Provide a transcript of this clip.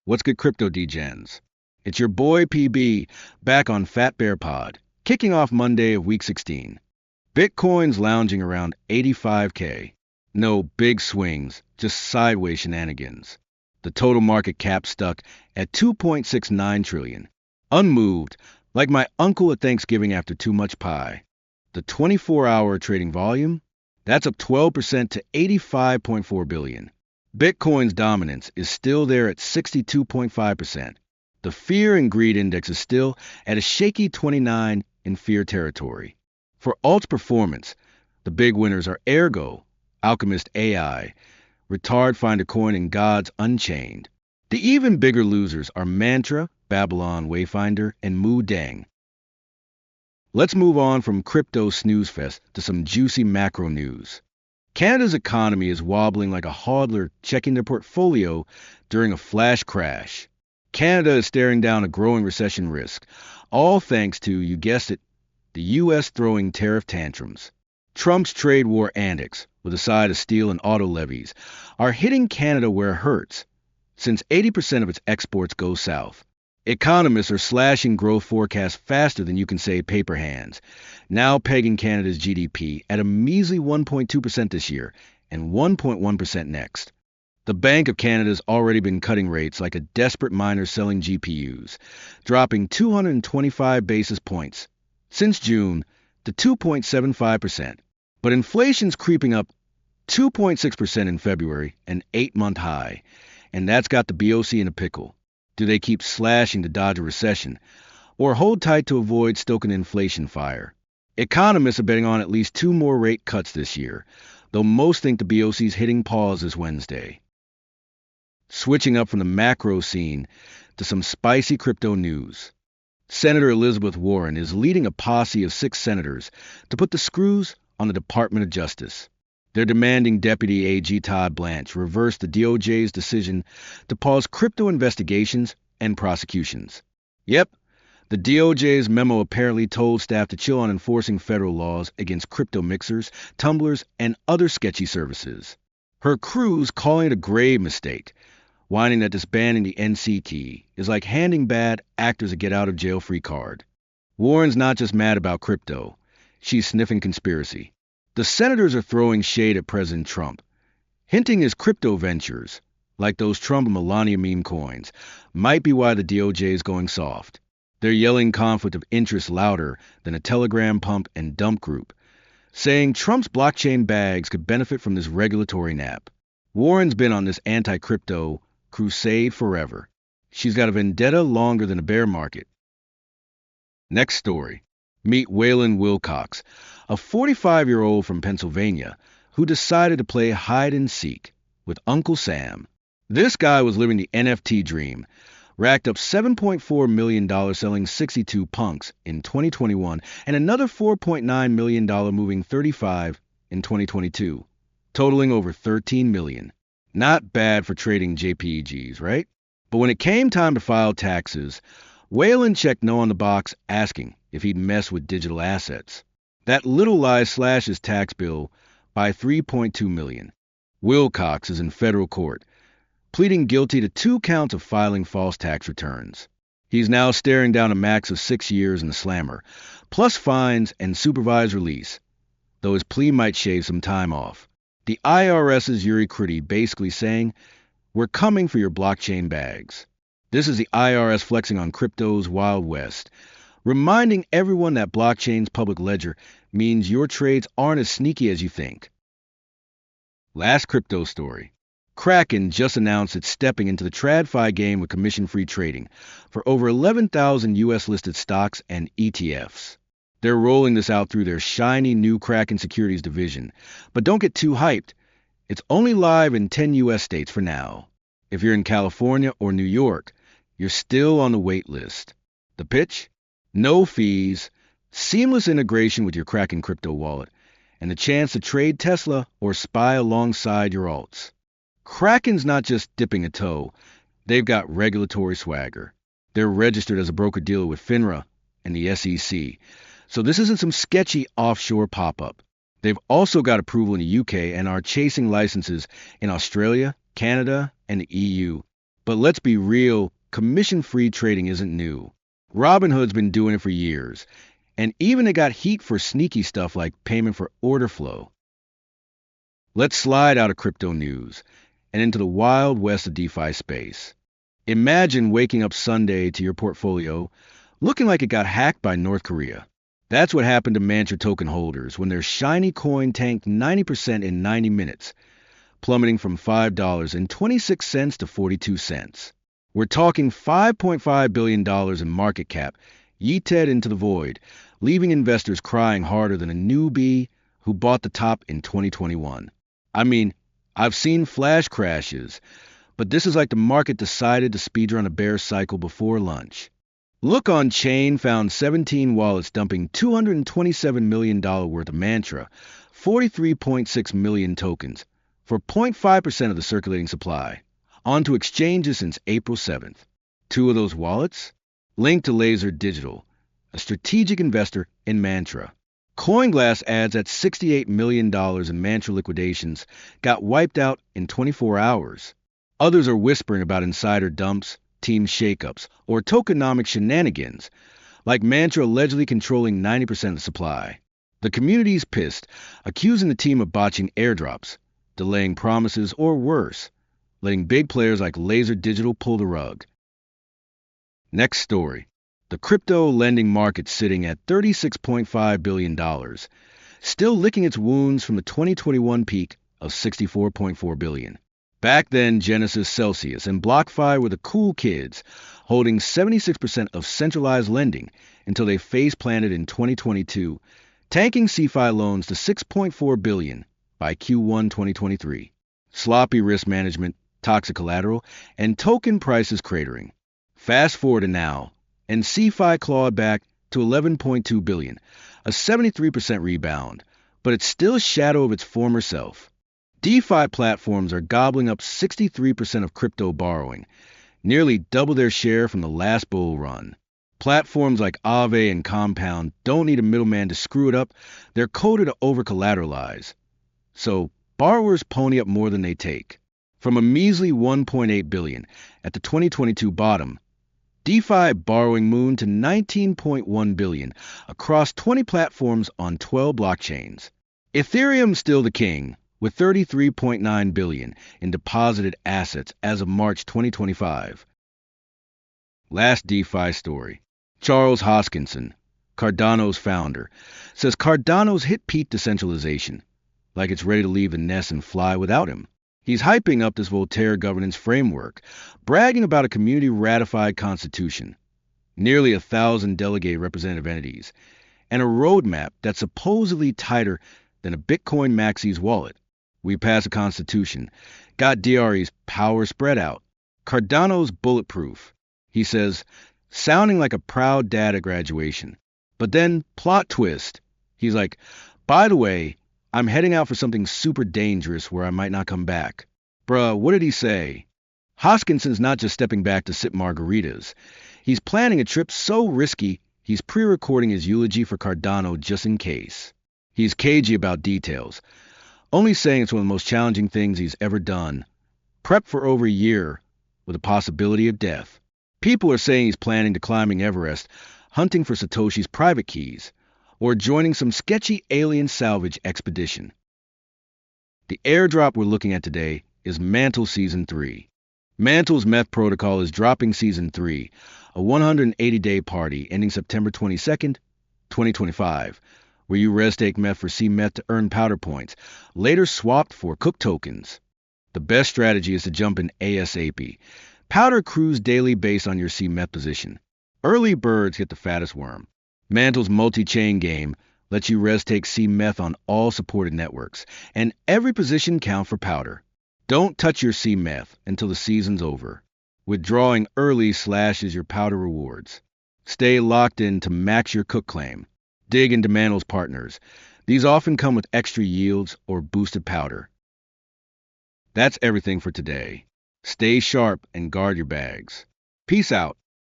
What's good, crypto degens? It's your boy PB back on PhatBear Pod, kicking off Monday of week 16. Bitcoin's lounging around 85K. No big swings, just sideways shenanigans. The total market cap stuck at 2.69 trillion. Unmoved, like my uncle at Thanksgiving after too much pie. The 24-hour trading volume? That's up 12% to 85.4 billion. Bitcoin's dominance is still there at 62.5%. The fear and greed index is still at a shaky 29 in fear territory. For alt's performance, the big winners are Ergo, Alchemist AI, Retard Finder Coin, and Gods Unchained. The even bigger losers are Mantra, Babylon Wayfinder, and Mu Deng. Let's move on from crypto snooze fest to some juicy macro news. Canada's economy is wobbling like a hodler checking their portfolio during a flash crash. Canada is staring down a growing recession risk, all thanks to, you guessed it, the U.S. throwing tariff tantrums. Trump's trade war antics, with a side of steel and auto levies, are hitting Canada where it hurts, since 80% of its exports go south. Economists are slashing growth forecasts faster than you can say paper hands, now pegging Canada's GDP at a measly 1.2% this year and 1.1% next. The Bank of Canada's already been cutting rates like a desperate miner selling GPUs, dropping 225 basis points since June to 2.75%. But inflation's creeping up 2.6% in February, an 8-month high, and that's got the BOC in a pickle. Do they keep slashing to dodge a recession, or hold tight to avoid stoking an inflation fire? Economists are betting on at least 2 more rate cuts this year, though most think the BOC's hitting pause this Wednesday. Switching up from the macro scene to some spicy crypto news. Senator Elizabeth Warren is leading a posse of 6 senators to put the screws on the Department of Justice. They're demanding Deputy AG Todd Blanche reverse the DOJ's decision to pause crypto investigations and prosecutions. Yep, the DOJ's memo apparently told staff to chill on enforcing federal laws against crypto mixers, tumblers, and other sketchy services. Her crew's calling it a grave mistake, whining that disbanding the NCT is like handing bad actors a get-out-of-jail-free card. Warren's not just mad about crypto. She's sniffing conspiracy. The senators are throwing shade at President Trump, hinting his crypto ventures, like those Trump and Melania meme coins, might be why the DOJ is going soft. They're yelling conflict of interest louder than a Telegram pump and dump group, saying Trump's blockchain bags could benefit from this regulatory nap. Warren's been on this anti-crypto crusade forever. She's got a vendetta longer than a bear market. Next story. Meet Waylon Wilcox, a 45-year-old from Pennsylvania who decided to play hide-and-seek with Uncle Sam. This guy was living the NFT dream, racked up $7.4 million selling 62 punks in 2021 and another $4.9 million moving 35 in 2022, totaling over $13 million. Not bad for trading JPEGs, right? But when it came time to file taxes, Waylon checked no on the box asking if he'd mess with digital assets. That little lie slashed his tax bill by $3.2 million. Wilcox is in federal court, pleading guilty to 2 counts of filing false tax returns. He's now staring down a max of 6 years in the slammer, plus fines and supervised release, though his plea might shave some time off. The IRS's Yuri Kriti basically saying, "We're coming for your blockchain bags." This is the IRS flexing on crypto's Wild West, reminding everyone that blockchain's public ledger means your trades aren't as sneaky as you think. Last crypto story. Kraken just announced it's stepping into the TradFi game with commission-free trading for over 11,000 U.S.-listed stocks and ETFs. They're rolling this out through their shiny new Kraken Securities division, but don't get too hyped. It's only live in 10 U.S. states for now. If you're in California or New York, you're still on the wait list. The pitch? No fees, seamless integration with your Kraken crypto wallet, and the chance to trade Tesla or SPY alongside your alts. Kraken's not just dipping a toe, they've got regulatory swagger. They're registered as a broker-dealer with FINRA and the SEC, so this isn't some sketchy offshore pop-up. They've also got approval in the UK and are chasing licenses in Australia, Canada, and the EU. But let's be real, commission-free trading isn't new. Robinhood's been doing it for years, and even it got heat for sneaky stuff like payment for order flow. Let's slide out of crypto news and into the wild west of DeFi space. Imagine waking up Sunday to your portfolio looking like it got hacked by North Korea. That's what happened to Mantle token holders when their shiny coin tanked 90% in 90 minutes, plummeting from $5.26 to 42 cents. We're talking $5.5 billion in market cap yeeted into the void, leaving investors crying harder than a newbie who bought the top in 2021. I mean, I've seen flash crashes, but this is like the market decided to speedrun a bear cycle before lunch. Look on Chain found 17 wallets dumping $227 million worth of Mantra, 43.6 million tokens, for 0.5% of the circulating supply, onto exchanges since April 7th. Two of those wallets? Linked to Laser Digital, a strategic investor in Mantra. CoinGlass adds that $68 million in Mantra liquidations got wiped out in 24 hours. Others are whispering about insider dumps, team shakeups, or tokenomic shenanigans, like Mantra allegedly controlling 90% of the supply. The community's pissed, accusing the team of botching airdrops, delaying promises, or worse, letting big players like Laser Digital pull the rug. Next story. The crypto lending market sitting at $36.5 billion, still licking its wounds from the 2021 peak of $64.4 billion. Back then, Genesis, Celsius, and BlockFi were the cool kids, holding 76% of centralized lending until they face-planted in 2022, tanking CeFi loans to $6.4 billion by Q1 2023. Sloppy risk management, toxic collateral, and token prices cratering. Fast forward to now, and CeFi clawed back to $11.2 billion, a 73% rebound, but it's still a shadow of its former self. DeFi platforms are gobbling up 63% of crypto borrowing, nearly double their share from the last bull run. Platforms like Aave and Compound don't need a middleman to screw it up. They're coded to over-collateralize. So borrowers pony up more than they take. From a measly $1.8 billion at the 2022 bottom, DeFi borrowing mooned to $19.1 billion across 20 platforms on 12 blockchains. Ethereum's still the king, with $33.9 billion in deposited assets as of March 2025. Last DeFi story. Charles Hoskinson, Cardano's founder, says Cardano's hit peak decentralization, like it's ready to leave the nest and fly without him. He's hyping up this Voltaire governance framework, bragging about a community-ratified constitution, nearly 1,000 delegated representative entities, and a roadmap that's supposedly tighter than a Bitcoin Maxi's wallet. We pass a constitution, got DRE's power spread out. Cardano's bulletproof, he says, sounding like a proud dad at graduation. But then, plot twist, he's like, by the way, I'm heading out for something super dangerous where I might not come back. Bruh, what did he say? Hoskinson's not just stepping back to sip margaritas. He's planning a trip so risky, he's pre-recording his eulogy for Cardano just in case. He's cagey about details, only saying it's one of the most challenging things he's ever done. Prep for over a year, with a possibility of death. People are saying he's planning to climbing Everest, hunting for Satoshi's private keys, or joining some sketchy alien salvage expedition. The airdrop we're looking at today is Mantle Season 3. Mantle's meth protocol is dropping Season 3, a 180-day party ending September 22nd, 2025, where you res-stake meth for C-meth to earn powder points, later swapped for cooked tokens. The best strategy is to jump in ASAP. Powder accrues daily based on your C-meth position. Early birds get the fattest worm. Mantle's multi-chain game lets you res-take C-meth on all supported networks, and every position count for powder. Don't touch your C-meth until the season's over. Withdrawing early slashes your powder rewards. Stay locked in to max your cook claim. Dig into Mantle's partners. These often come with extra yields or boosted powder. That's everything for today. Stay sharp and guard your bags. Peace out.